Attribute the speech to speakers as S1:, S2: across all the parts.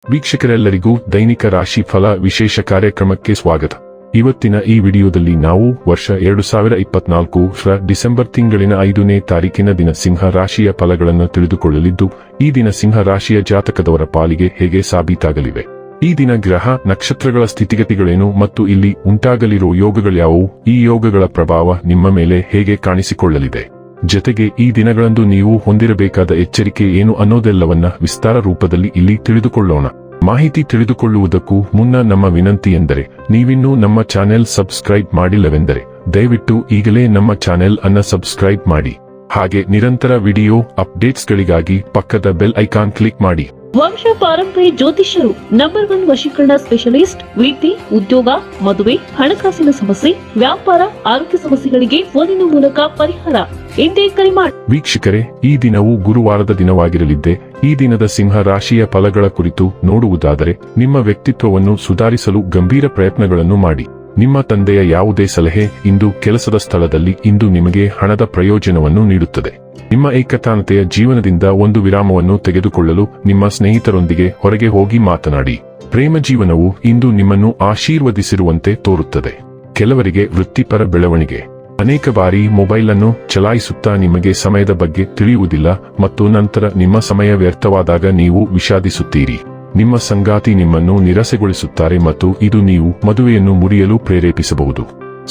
S1: ವೀಕ್ಷಕರೆಲ್ಲರಿಗೂ ದೈನಿಕ ರಾಶಿ ಫಲ ವಿಶೇಷ ಕಾರ್ಯಕ್ರಮಕ್ಕೆ ಸ್ವಾಗತ. ಇವತ್ತಿನ ಈ ವಿಡಿಯೋದಲ್ಲಿ ನಾವು ವರ್ಷ 2024 ಡಿಸೆಂಬರ್ ತಿಂಗಳಿನ 5ನೇ ತಾರೀಕಿನ ದಿನ ಸಿಂಹ ರಾಶಿಯ ಫಲಗಳನ್ನು ತಿಳಿದುಕೊಳ್ಳಲಿದ್ದು, ಈ ದಿನ ಸಿಂಹ ರಾಶಿಯ ಜಾತಕದವರ ಪಾಲಿಗೆ ಹೇಗೆ ಸಾಬೀತಾಗಲಿವೆ, ಈ ದಿನ ಗ್ರಹ ನಕ್ಷತ್ರಗಳ ಸ್ಥಿತಿಗತಿಗಳೇನು ಮತ್ತು ಇಲ್ಲಿ ಉಂಟಾಗಲಿರುವ ಯೋಗಗಳ್ಯಾವುವು, ಈ ಯೋಗಗಳ ಪ್ರಭಾವ ನಿಮ್ಮ ಮೇಲೆ ಹೇಗೆ ಕಾಣಿಸಿಕೊಳ್ಳಲಿದೆ, ಜೊತೆಗೆ ಈ ದಿನಗಳಂದು ನೀವು ಹೊಂದಿರಬೇಕಾದ ಎಚ್ಚರಿಕೆ ಏನು ಅನ್ನೋದೆಲ್ಲವನ್ನ ವಿಸ್ತಾರ ರೂಪದಲ್ಲಿ ಇಲ್ಲಿ ತಿಳಿದುಕೊಳ್ಳೋಣ. ಮಾಹಿತಿ ತಿಳಿದುಕೊಳ್ಳುವುದಕ್ಕೂ ಮುನ್ನ ನಮ್ಮ ವಿನಂತಿ ಎಂದರೆ, ನೀವಿನ್ನೂ ನಮ್ಮ ಚಾನೆಲ್ ಸಬ್ಸ್ಕ್ರೈಬ್ ಮಾಡಿಲ್ಲವೆಂದರೆ ದಯವಿಟ್ಟು ಈಗಲೇ ನಮ್ಮ ಚಾನೆಲ್ ಅನ್ನ ಸಬ್ಸ್ಕ್ರೈಬ್ ಮಾಡಿ. ಹಾಗೆ ನಿರಂತರ ವಿಡಿಯೋ ಅಪ್ಡೇಟ್ಸ್ಗಳಿಗಾಗಿ ಪಕ್ಕದ ಬೆಲ್ ಐಕಾನ್ ಕ್ಲಿಕ್ ಮಾಡಿ.
S2: ವಂಶ ಪಾರಂಪರ್ಯ ಜ್ಯೋತಿಷ್ಯರು ನಂಬರ್ 1 ವಶೀಕರಣ ಸ್ಪೆಷಲಿಸ್ಟ್. ವೃತ್ತಿ, ಉದ್ಯೋಗ, ಮದುವೆ, ಹಣಕಾಸಿನ ಸಮಸ್ಯೆ, ವ್ಯಾಪಾರ, ಆರೋಗ್ಯ ಸಮಸ್ಯೆಗಳಿಗೆ ಫೋನಿನ ಮೂಲಕ ಪರಿಹಾರ. ಇಂದೇ ಕರೆ ಮಾಡಿ.
S1: ವೀಕ್ಷಕರೇ, ಈ ದಿನವು ಗುರುವಾರದ ದಿನವಾಗಿರಲಿದ್ದೆ. ಈ ದಿನದ ಸಿಂಹ ರಾಶಿಯ ಫಲಗಳ ಕುರಿತು ನೋಡುವುದಾದರೆ, ನಿಮ್ಮ ವ್ಯಕ್ತಿತ್ವವನ್ನು ಸುಧಾರಿಸಲು ಗಂಭೀರ ಪ್ರಯತ್ನಗಳನ್ನು ಮಾಡಿ. ನಿಮ್ಮ ತಂದೆಯ ಯಾವುದೇ ಸಲಹೆ ಇಂದು ಕೆಲಸದ ಸ್ಥಳದಲ್ಲಿ ಇಂದು ನಿಮಗೆ ಹಣದ ಪ್ರಯೋಜನವನ್ನು ನೀಡುತ್ತದೆ. ನಿಮ್ಮ ಏಕತಾನತೆಯ ಜೀವನದಿಂದ ಒಂದು ವಿರಾಮವನ್ನು ತೆಗೆದುಕೊಳ್ಳಲು ನಿಮ್ಮ ಸ್ನೇಹಿತರೊಂದಿಗೆ ಹೊರಗೆ ಹೋಗಿ ಮಾತನಾಡಿ. ಪ್ರೇಮ ಜೀವನವು ಇಂದು ನಿಮ್ಮನ್ನು ಆಶೀರ್ವದಿಸಿರುವಂತೆ ತೋರುತ್ತದೆ. ಕೆಲವರಿಗೆ ವೃತ್ತಿಪರ ಬೆಳವಣಿಗೆ. ಅನೇಕ ಬಾರಿ ಮೊಬೈಲ್ ಅನ್ನು ಚಲಾಯಿಸುತ್ತಾ ನಿಮಗೆ ಸಮಯದ ಬಗ್ಗೆ ತಿಳಿಯುವುದಿಲ್ಲ ಮತ್ತು ನಂತರ ನಿಮ್ಮ ಸಮಯ ವ್ಯರ್ಥವಾದಾಗ ನೀವು ವಿಷಾದಿಸುತ್ತೀರಿ. ನಿಮ್ಮ ಸಂಗಾತಿ ನಿಮ್ಮನ್ನು ನಿರಾಸೆಗೊಳಿಸುತ್ತಾರೆ ಮತ್ತು ಇದು ನೀವು ಮದುವೆಯನ್ನು ಮುರಿಯಲು ಪ್ರೇರೇಪಿಸಬಹುದು.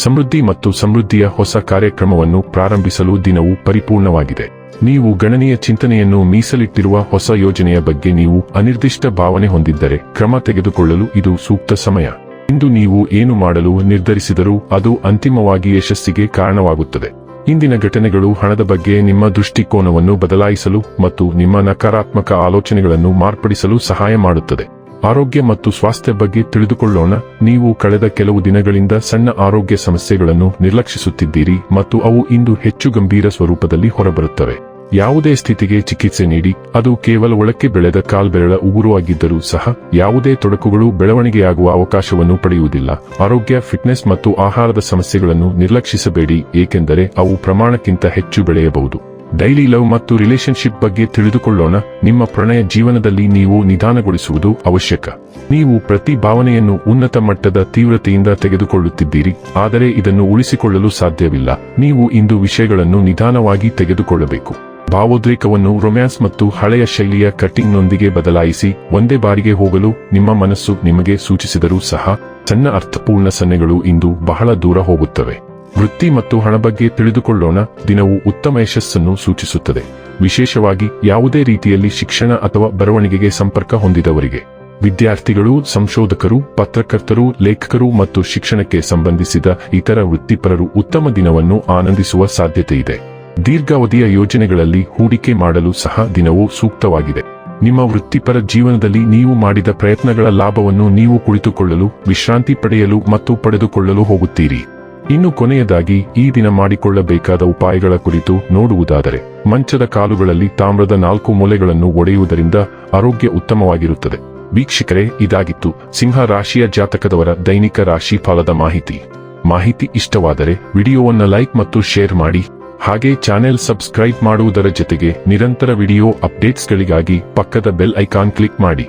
S1: ಸಮೃದ್ಧಿ ಮತ್ತು ಸಮೃದ್ಧಿಯ ಹೊಸ ಕಾರ್ಯಕ್ರಮವನ್ನು ಪ್ರಾರಂಭಿಸಲು ದಿನವು ಪರಿಪೂರ್ಣವಾಗಿದೆ. ನೀವು ಗಣನೀಯ ಚಿಂತನೆಯನ್ನು ಮೀಸಲಿಟ್ಟಿರುವ ಹೊಸ ಯೋಜನೆಯ ಬಗ್ಗೆ ನೀವು ಅನಿರ್ದಿಷ್ಟ ಭಾವನೆ ಹೊಂದಿದ್ದರೆ ಕ್ರಮ ತೆಗೆದುಕೊಳ್ಳಲು ಇದು ಸೂಕ್ತ ಸಮಯ. ಇಂದು ನೀವು ಏನು ಮಾಡಲು ನಿರ್ಧರಿಸಿದರೂ ಅದು ಅಂತಿಮವಾಗಿ ಯಶಸ್ಸಿಗೆ ಕಾರಣವಾಗುತ್ತದೆ. ಇಂದಿನ ಘಟನೆಗಳು ಹಣದ ಬಗ್ಗೆ ನಿಮ್ಮ ದೃಷ್ಟಿಕೋನವನ್ನು ಬದಲಾಯಿಸಲು ಮತ್ತು ನಿಮ್ಮ ನಕಾರಾತ್ಮಕ ಆಲೋಚನೆಗಳನ್ನು ಮಾರ್ಪಡಿಸಲು ಸಹಾಯ ಮಾಡುತ್ತದೆ. ಆರೋಗ್ಯ ಮತ್ತು ಸ್ವಾಸ್ಥ್ಯ ಬಗ್ಗೆ ತಿಳಿದುಕೊಳ್ಳೋಣ. ನೀವು ಕಳೆದ ಕೆಲವು ದಿನಗಳಿಂದ ಸಣ್ಣ ಆರೋಗ್ಯ ಸಮಸ್ಯೆಗಳನ್ನು ನಿರ್ಲಕ್ಷಿಸುತ್ತಿದ್ದೀರಿ ಮತ್ತು ಅವು ಇಂದು ಹೆಚ್ಚು ಗಂಭೀರ ಸ್ವರೂಪದಲ್ಲಿ ಹೊರಬರುತ್ತವೆ. ಯಾವುದೇ ಸ್ಥಿತಿಗೆ ಚಿಕಿತ್ಸೆ ನೀಡಿ, ಅದು ಕೇವಲ ಒಳಕ್ಕೆ ಬೆಳೆದ ಕಾಲ್ಬೆರಳ ಉಗುರು ಆಗಿದ್ದರೂ ಸಹ ಯಾವುದೇ ತೊಡಕುಗಳು ಬೆಳವಣಿಗೆಯಾಗುವ ಅವಕಾಶವನ್ನು ಪಡೆಯುವುದಿಲ್ಲ. ಆರೋಗ್ಯ, ಫಿಟ್ನೆಸ್ ಮತ್ತು ಆಹಾರದ ಸಮಸ್ಯೆಗಳನ್ನು ನಿರ್ಲಕ್ಷಿಸಬೇಡಿ, ಏಕೆಂದರೆ ಅವು ಪ್ರಮಾಣಕ್ಕಿಂತ ಹೆಚ್ಚು ಬೆಳೆಯಬಹುದು. ಡೈಲಿ ಲವ್ ಮತ್ತು ರಿಲೇಶನ್ಶಿಪ್ ಬಗ್ಗೆ ತಿಳಿದುಕೊಳ್ಳೋಣ. ನಿಮ್ಮ ಪ್ರಣಯ ಜೀವನದಲ್ಲಿ ನೀವು ನಿಧಾನಗೊಳಿಸುವುದು ಅವಶ್ಯಕ. ನೀವು ಪ್ರತಿ ಭಾವನೆಯನ್ನು ಉನ್ನತ ಮಟ್ಟದ ತೀವ್ರತೆಯಿಂದ ತೆಗೆದುಕೊಳ್ಳುತ್ತಿದ್ದೀರಿ, ಆದರೆ ಇದನ್ನು ಉಳಿಸಿಕೊಳ್ಳಲು ಸಾಧ್ಯವಿಲ್ಲ. ನೀವು ಇಂದು ವಿಷಯಗಳನ್ನು ನಿಧಾನವಾಗಿ ತೆಗೆದುಕೊಳ್ಳಬೇಕು. ಭಾವೋದ್ರೇಕವನ್ನು ರೊಮ್ಯಾನ್ಸ್ ಮತ್ತು ಹಳೆಯ ಶೈಲಿಯ ಕಟ್ಟಿಂಗ್ನೊಂದಿಗೆ ಬದಲಾಯಿಸಿ. ಒಂದೇ ಬಾರಿಗೆ ಹೋಗಲು ನಿಮ್ಮ ಮನಸ್ಸು ನಿಮಗೆ ಸೂಚಿಸಿದರೂ ಸಹ ಸಣ್ಣ ಅರ್ಥಪೂರ್ಣ ಸನ್ನೆಗಳು ಇಂದು ಬಹಳ ದೂರ ಹೋಗುತ್ತವೆ. ವೃತ್ತಿ ಮತ್ತು ಹಣ ಬಗ್ಗೆ ತಿಳಿದುಕೊಳ್ಳೋಣ. ದಿನವು ಉತ್ತಮ ಯಶಸ್ಸನ್ನು ಸೂಚಿಸುತ್ತದೆ, ವಿಶೇಷವಾಗಿ ಯಾವುದೇ ರೀತಿಯಲ್ಲಿ ಶಿಕ್ಷಣ ಅಥವಾ ಬರವಣಿಗೆಗೆ ಸಂಪರ್ಕ ಹೊಂದಿದವರಿಗೆ. ವಿದ್ಯಾರ್ಥಿಗಳು, ಸಂಶೋಧಕರು, ಪತ್ರಕರ್ತರು, ಲೇಖಕರು ಮತ್ತು ಶಿಕ್ಷಣಕ್ಕೆ ಸಂಬಂಧಿಸಿದ ಇತರ ವೃತ್ತಿಪರರು ಉತ್ತಮ ದಿನವನ್ನು ಆನಂದಿಸುವ ಸಾಧ್ಯತೆಯಿದೆ. ದೀರ್ಘಾವಧಿಯ ಯೋಜನೆಗಳಲ್ಲಿ ಹೂಡಿಕೆ ಮಾಡಲು ಸಹ ದಿನವು ಸೂಕ್ತವಾಗಿದೆ. ನಿಮ್ಮ ವೃತ್ತಿಪರ ಜೀವನದಲ್ಲಿ ನೀವು ಮಾಡಿದ ಪ್ರಯತ್ನಗಳ ಲಾಭವನ್ನು ನೀವು ಕುಳಿತುಕೊಳ್ಳಲು, ವಿಶ್ರಾಂತಿ ಪಡೆಯಲು ಮತ್ತು ಪಡೆದುಕೊಳ್ಳಲು ಹೋಗುತ್ತೀರಿ. ಇನ್ನು ಕೊನೆಯದಾಗಿ ಈ ದಿನ ಮಾಡಿಕೊಳ್ಳಬೇಕಾದ ಉಪಾಯಗಳ ಕುರಿತು ನೋಡುವುದಾದರೆ, ಮಂಚದ ಕಾಲುಗಳಲ್ಲಿ ತಾಮ್ರದ 4 ಮೂಲೆಗಳನ್ನು ಒಡೆಯುವುದರಿಂದ ಆರೋಗ್ಯ ಉತ್ತಮವಾಗಿರುತ್ತದೆ. ವೀಕ್ಷಕರೇ, ಇದಾಗಿತ್ತು ಸಿಂಹ ರಾಶಿಯ ಜಾತಕದವರ ದೈನಿಕ ರಾಶಿ ಫಲದ ಮಾಹಿತಿ ಇಷ್ಟವಾದರೆ ವಿಡಿಯೋವನ್ನು ಲೈಕ್ ಮತ್ತು ಶೇರ್ ಮಾಡಿ. ಹಾಗೆ ಚಾನೆಲ್ ಸಬ್ಸ್ಕ್ರೈಬ್ ಮಾಡುವುದರ ಜೊತೆಗೆ ನಿರಂತರ ವಿಡಿಯೋ ಅಪ್ಡೇಟ್ಸ್ಗಳಿಗಾಗಿ ಪಕ್ಕದ ಬೆಲ್ ಐಕಾನ್ ಕ್ಲಿಕ್ ಮಾಡಿ.